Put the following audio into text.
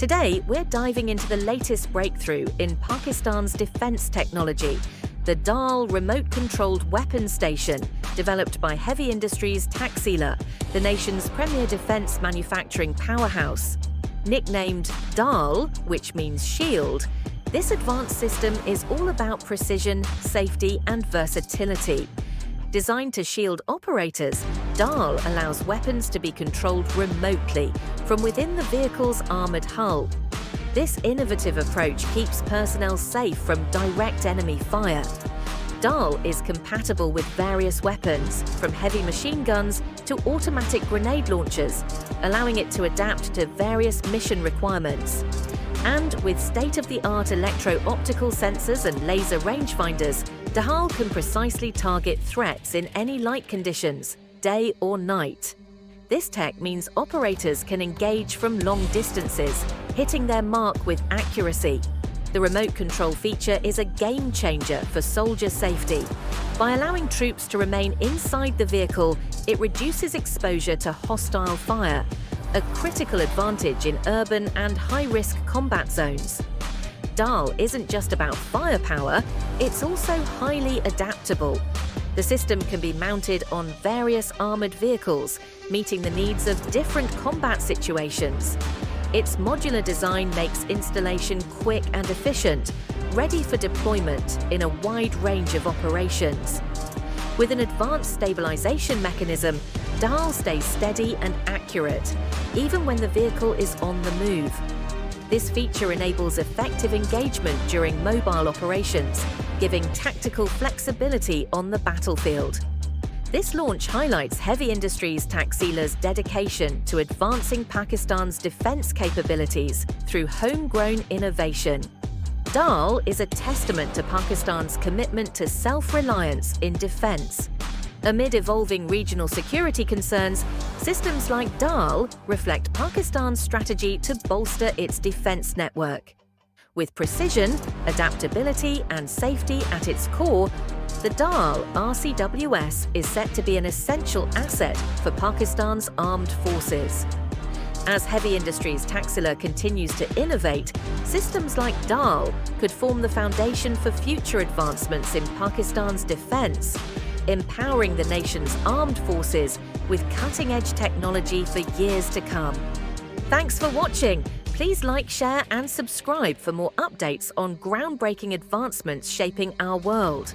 Today, we're diving into the latest breakthrough in Pakistan's defense technology, the DHAAL remote-controlled weapons station, developed by heavy industries Taxila, the nation's premier defense manufacturing powerhouse. Nicknamed DHAAL, which means shield, this advanced system is all about precision, safety, and versatility. Designed to shield operators, DHAAL allows weapons to be controlled remotely from within the vehicle's armored hull. This innovative approach keeps personnel safe from direct enemy fire. DHAAL is compatible with various weapons, from heavy machine guns to automatic grenade launchers, allowing it to adapt to various mission requirements. And with state-of-the-art electro-optical sensors and laser rangefinders, DHAAL can precisely target threats in any light conditions, day or night. This tech means operators can engage from long distances, hitting their mark with accuracy. The remote control feature is a game changer for soldier safety. By allowing troops to remain inside the vehicle, it reduces exposure to hostile fire, a critical advantage in urban and high-risk combat zones. DHAAL isn't just about firepower, it's also highly adaptable. The system can be mounted on various armored vehicles, meeting the needs of different combat situations. Its modular design makes installation quick and efficient, ready for deployment in a wide range of operations. With an advanced stabilization mechanism, DHAAL stays steady and accurate, even when the vehicle is on the move. This feature enables effective engagement during mobile operations, giving tactical flexibility on the battlefield. This launch highlights heavy industries Taxila's dedication to advancing Pakistan's defense capabilities through homegrown innovation. DHAAL is a testament to Pakistan's commitment to self-reliance in defense. Amid evolving regional security concerns, systems like DHAAL reflect Pakistan's strategy to bolster its defense network. With precision, adaptability, and safety at its core, the DHAAL RCWS is set to be an essential asset for Pakistan's armed forces. As heavy industries Taxila continues to innovate, systems like DHAAL could form the foundation for future advancements in Pakistan's defense, empowering the nation's armed forces with cutting-edge technology for years to come. Thanks for watching. Please like, share, and subscribe for more updates on groundbreaking advancements shaping our world.